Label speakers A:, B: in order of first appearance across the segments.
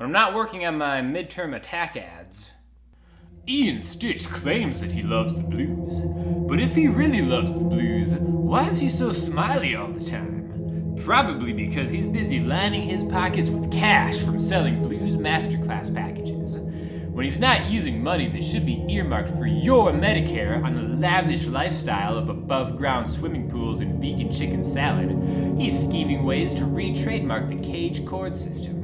A: when I'm not working on my midterm attack ads. Ian Stitch claims that he loves the blues, but if he really loves the blues, why is he so smiley all the time? Probably because he's busy lining his pockets with cash from selling blues masterclass packages. When he's not using money that should be earmarked for your Medicare on the lavish lifestyle of above-ground swimming pools and vegan chicken salad, he's scheming ways to re-trademark the cage cord system.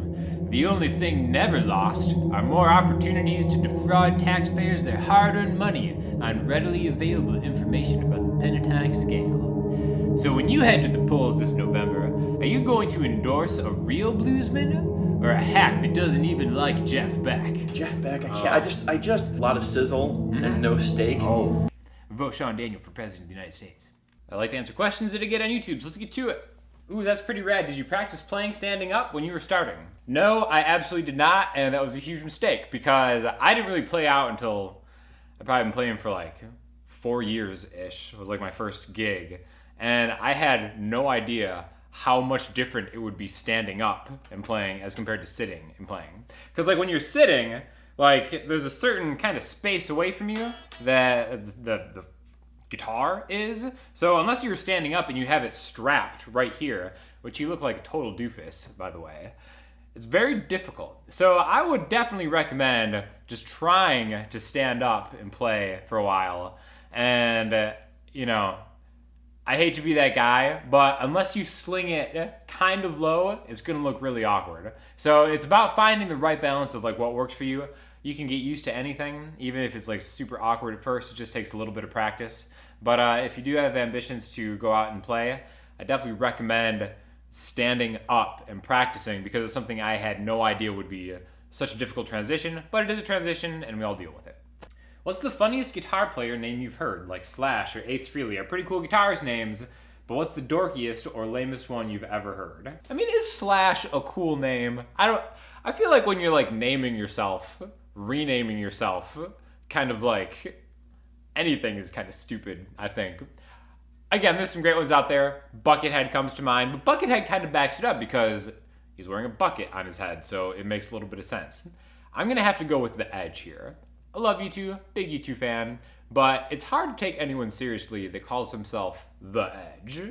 A: The only thing never lost are more opportunities to defraud taxpayers their hard-earned money on readily available information about the pentatonic scale. So when you head to the polls this November, are you going to endorse a real bluesman or a hack that doesn't even like Jeff Beck?
B: Jeff Beck, I can't. I just a lot of sizzle and no steak.
A: Oh. Vote Sean Daniel for President of the United States. I like to answer questions that I get on YouTube, so let's get to it. Ooh, that's pretty rad. Did you practice playing standing up when you were starting? No, I absolutely did not, and that was a huge mistake because I didn't really play out until I've probably been playing for like 4 years-ish. It was like my first gig, and I had no idea how much different it would be standing up and playing as compared to sitting and playing. Because like when you're sitting, like there's a certain kind of space away from you that the guitar is. So unless you're standing up and you have it strapped right here, which you look like a total doofus, by the way, it's very difficult. So I would definitely recommend just trying to stand up and play for a while. And, I hate to be that guy, but unless you sling it kind of low, it's gonna look really awkward. So it's about finding the right balance of like what works for you. You can get used to anything, even if it's like super awkward at first. It just takes a little bit of practice. But if you do have ambitions to go out and play, I definitely recommend standing up and practicing because it's something I had no idea would be such a difficult transition, but it is a transition and we all deal with it. What's the funniest guitar player name you've heard? Like Slash or Ace Frehley are pretty cool guitarist names, but what's the dorkiest or lamest one you've ever heard? I mean, is Slash a cool name? I feel like when you're like naming yourself, renaming yourself, kind of like anything is kind of stupid, I think. Again, there's some great ones out there. Buckethead comes to mind, but Buckethead kind of backs it up because he's wearing a bucket on his head, so it makes a little bit of sense. I'm gonna have to go with The Edge here. I love U2, big U2 fan, but it's hard to take anyone seriously that calls himself The Edge.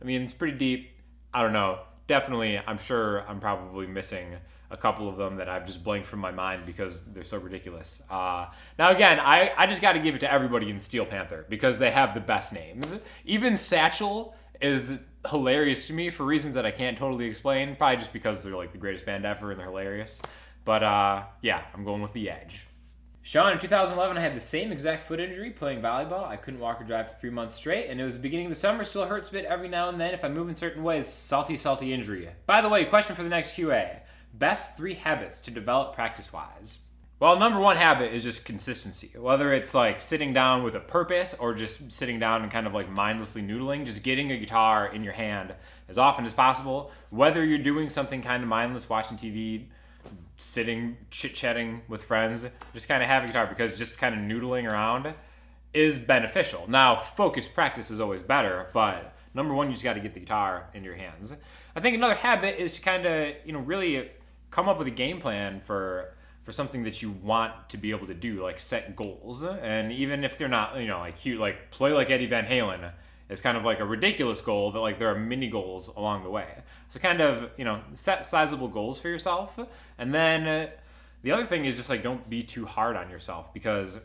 A: I mean, it's pretty deep. I don't know. Definitely, I'm sure I'm probably missing a couple of them that I've just blanked from my mind because they're so ridiculous. Now again, I just got to give it to everybody in Steel Panther because they have the best names. Even Satchel is hilarious to me for reasons that I can't totally explain, probably just because they're like the greatest band ever and they're hilarious. But yeah, I'm going with The Edge. Sean, in 2011, I had the same exact foot injury playing volleyball. I couldn't walk or drive for 3 months straight, and it was the beginning of the summer. Still hurts a bit every now and then if I move in certain ways. Salty, salty injury. By the way, question for the next QA. Best 3 habits to develop practice-wise. Well, number 1 habit is just consistency. Whether it's like sitting down with a purpose or just sitting down and kind of like mindlessly noodling, just getting a guitar in your hand as often as possible. Whether you're doing something kind of mindless, watching TV, sitting, chit-chatting with friends, just kind of have a guitar because just kind of noodling around is beneficial. Now, focused practice is always better, but number 1, you just got to get the guitar in your hands. I think another habit is to kind of, really come up with a game plan for something that you want to be able to do, like set goals. And even if they're not, like cute, like play like Eddie Van Halen is kind of like a ridiculous goal that like there are mini goals along the way. So kind of, set sizable goals for yourself. And then the other thing is just like don't be too hard on yourself because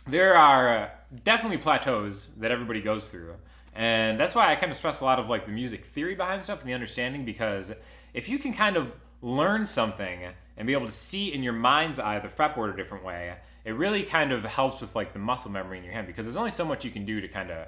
A: there are definitely plateaus that everybody goes through. And that's why I kind of stress a lot of like the music theory behind stuff and the understanding, because if you can kind of learn something and be able to see in your mind's eye the fretboard a different way, it really kind of helps with like the muscle memory in your hand, because there's only so much you can do to kind of,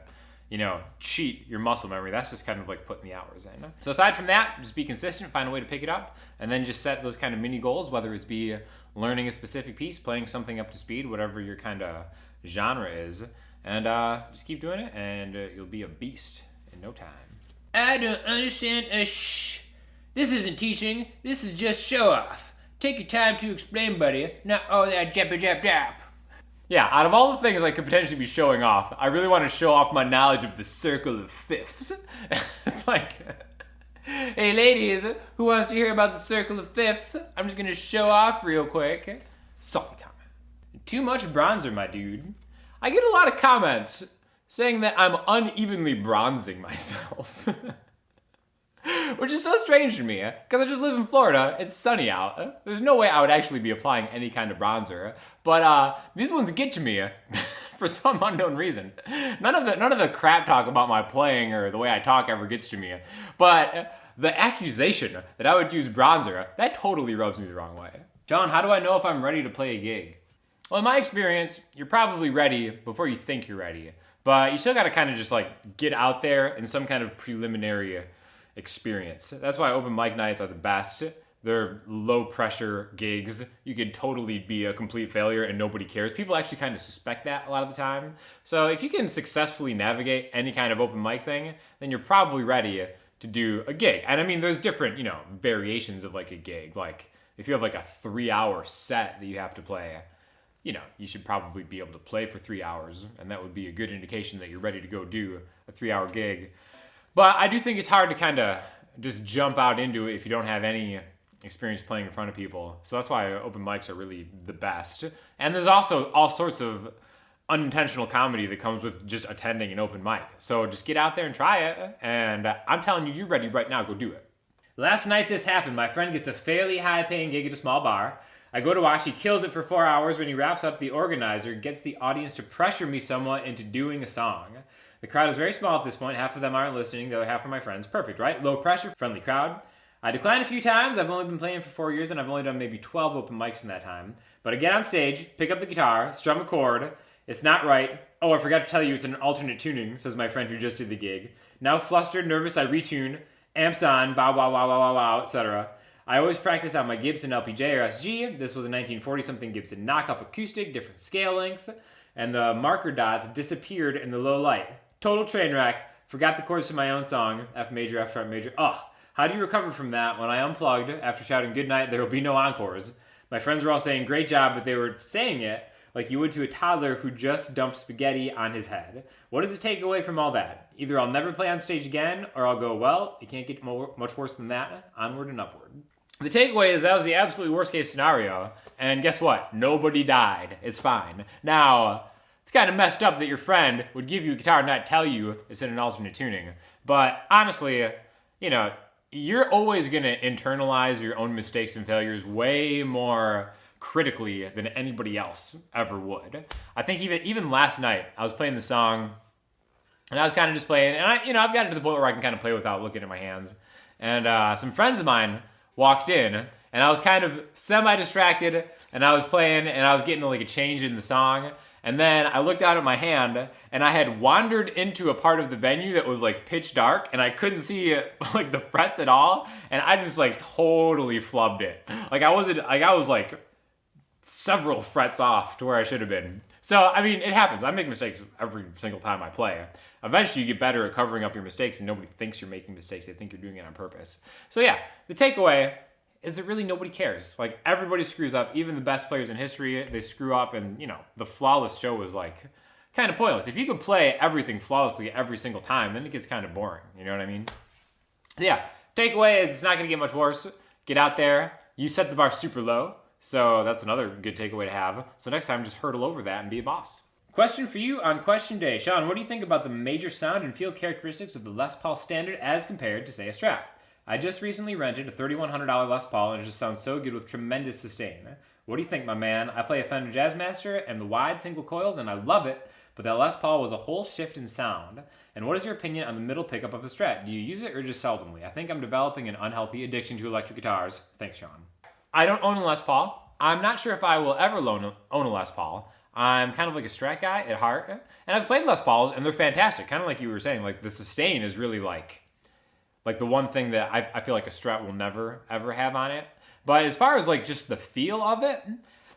A: cheat your muscle memory. That's just kind of like putting the hours in. So aside from that, just be consistent, find a way to pick it up, and then just set those kind of mini goals, whether it's be learning a specific piece, playing something up to speed, whatever your kind of genre is. And just keep doing it, and you'll be a beast in no time. I don't understand a shh. This isn't teaching. This is just show off. Take your time to explain, buddy. Not all that jap. Yeah, out of all the things I could potentially be showing off, I really want to show off my knowledge of the circle of fifths. It's like, Hey ladies, who wants to hear about the circle of fifths? I'm just gonna show off real quick. Salty comment. Too much bronzer, my dude. I get a lot of comments saying that I'm unevenly bronzing myself. Which is so strange to me, because I just live in Florida, it's sunny out. There's no way I would actually be applying any kind of bronzer. But these ones get to me for some unknown reason. None of the crap talk about my playing or the way I talk ever gets to me. But the accusation that I would use bronzer, that totally rubs me the wrong way. John, how do I know if I'm ready to play a gig? Well, in my experience, you're probably ready before you think you're ready. But you still gotta kind of just like get out there in some kind of preliminary experience. That's why open mic nights are the best. They're low pressure gigs. You could totally be a complete failure and nobody cares. People actually kind of suspect that a lot of the time. So if you can successfully navigate any kind of open mic thing, then you're probably ready to do a gig. And I mean, there's different, variations of like a gig. Like if you have like a 3-hour set that you have to play, you should probably be able to play for 3 hours, and that would be a good indication that you're ready to go do a 3-hour gig. But I do think it's hard to kind of just jump out into it if you don't have any experience playing in front of people. So that's why open mics are really the best. And there's also all sorts of unintentional comedy that comes with just attending an open mic. So just get out there and try it. And I'm telling you, you're ready right now. Go do it. Last night this happened. My friend gets a fairly high-paying gig at a small bar. I go to watch. He kills it for 4 hours. When he wraps up, the organizer gets the audience to pressure me somewhat into doing a song. The crowd is very small at this point. Half of them aren't listening. The other half are my friends. Perfect, right? Low pressure, friendly crowd. I decline a few times. I've only been playing for 4 years, and I've only done maybe 12 open mics in that time. But I get on stage, pick up the guitar, strum a chord. It's not right. Oh, I forgot to tell you it's an alternate tuning, says my friend who just did the gig. Now flustered, nervous, I retune. Amps on, bow, wow, wow, wow, wow, wow, etc. I always practice on my Gibson LPJ or SG. This was a 1940-something Gibson knockoff acoustic, different scale length. And the marker dots disappeared in the low light. Total train wreck. Forgot the chords to my own song. F major, F sharp major. Ugh. How do you recover from that when I unplugged after shouting good night, there will be no encores? My friends were all saying great job, but they were saying it like you would to a toddler who just dumped spaghetti on his head. What is the takeaway from all that? Either I'll never play on stage again, or I'll go, well, it can't get much worse than that. Onward and upward. The takeaway is that was the absolute worst case scenario. And guess what? Nobody died. It's fine. Now, it's kind of messed up that your friend would give you a guitar and not tell you it's in an alternate tuning. But honestly, you're always going to internalize your own mistakes and failures way more critically than anybody else ever would. I think even last night, I was playing the song, and I was kind of just playing, and I've gotten to the point where I can kind of play without looking at my hands. And some friends of mine walked in, and I was kind of semi-distracted, and I was playing, and I was getting like a change in the song. And then I looked down at my hand, and I had wandered into a part of the venue that was like pitch dark, and I couldn't see like the frets at all, and I just like totally flubbed it. I was like several frets off to where I should have been. So I mean, it happens. I make mistakes every single time I play. Eventually, you get better at covering up your mistakes, and nobody thinks you're making mistakes. They think you're doing it on purpose. So yeah, the takeaway is that really nobody cares. Like, everybody screws up. Even the best players in history, they screw up, and, the flawless show is, like, kind of pointless. If you could play everything flawlessly every single time, then it gets kind of boring. You know what I mean? Yeah, takeaway is it's not going to get much worse. Get out there. You set the bar super low, so that's another good takeaway to have. So next time, just hurdle over that and be a boss. Question for you on question day. Sean, what do you think about the major sound and feel characteristics of the Les Paul Standard as compared to, say, a Strat? I just recently rented a $3,100 Les Paul, and it just sounds so good with tremendous sustain. What do you think, my man? I play a Fender Jazzmaster and the wide single coils, and I love it, but that Les Paul was a whole shift in sound. And what is your opinion on the middle pickup of a Strat? Do you use it or just seldomly? I think I'm developing an unhealthy addiction to electric guitars. Thanks, Sean. I don't own a Les Paul. I'm not sure if I will ever own a Les Paul. I'm kind of like a Strat guy at heart, and I've played Les Pauls, and they're fantastic. Kind of like you were saying, like the sustain is really like the one thing that I feel like a Strat will never, ever have on it. But as far as like just the feel of it,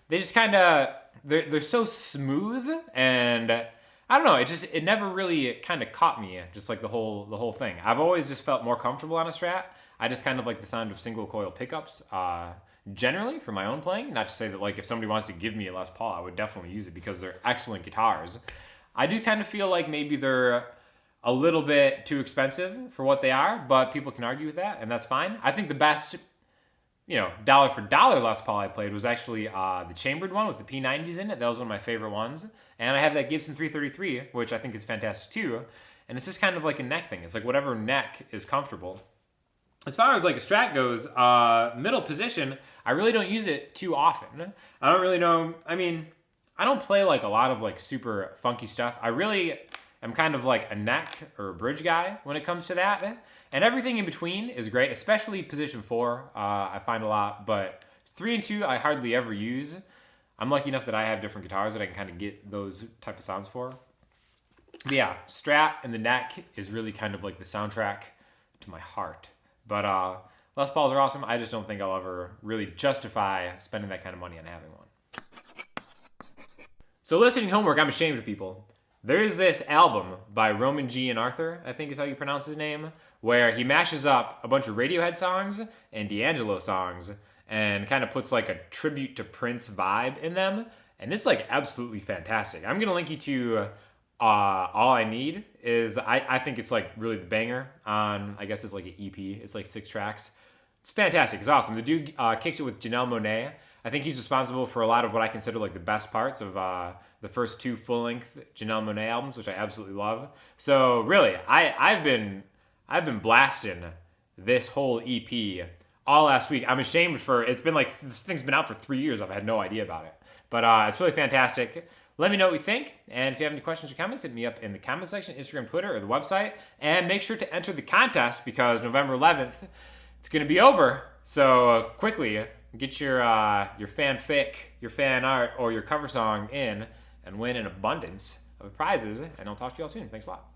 A: they just kind of, they're so smooth, and I don't know, it never really kind of caught me, just like the whole thing. I've always just felt more comfortable on a Strat. I just kind of like the sound of single coil pickups, generally for my own playing. Not to say that like if somebody wants to give me a Les Paul, I would definitely use it because they're excellent guitars. I do kind of feel like maybe they're a little bit too expensive for what they are, but people can argue with that, and that's fine. I think the best, dollar for dollar Les Paul I played was actually the chambered one with the P90s in it. That was one of my favorite ones. And I have that Gibson 333, which I think is fantastic too. And it's just kind of like a neck thing. It's like whatever neck is comfortable. As far as like a Strat goes, middle position, I really don't use it too often. I don't really know. I mean, I don't play like a lot of like super funky stuff. I really am kind of like a neck or a bridge guy when it comes to that. And everything in between is great, especially position 4, I find a lot. But 3 and 2, I hardly ever use. I'm lucky enough that I have different guitars that I can kind of get those type of sounds for. But yeah, Strat and the neck is really kind of like the soundtrack to my heart. But Les Pauls are awesome. I just don't think I'll ever really justify spending that kind of money on having one. So listening homework, I'm ashamed of people. There is this album by Roman G. and Arthur, I think is how you pronounce his name, where he mashes up a bunch of Radiohead songs and D'Angelo songs and kind of puts like a tribute to Prince vibe in them. And it's like absolutely fantastic. I'm going to link you to All I Need is, I think it's like really the banger on, I guess it's like an EP. It's like 6 tracks. It's fantastic. It's awesome. The dude kicks it with Janelle Monáe. I think he's responsible for a lot of what I consider like the best parts of the first 2 full-length Janelle Monáe albums, which I absolutely love. So really, I've been blasting this whole EP all last week. I'm ashamed it's been like, this thing's been out for 3 years. I've had no idea about it. But it's really fantastic. Let me know what you think. And if you have any questions or comments, hit me up in the comment section, Instagram, Twitter, or the website. And make sure to enter the contest because November 11th, it's going to be over. So quickly, get your fanfic, your fan art, or your cover song in and win an abundance of prizes. And I'll talk to you all soon. Thanks a lot.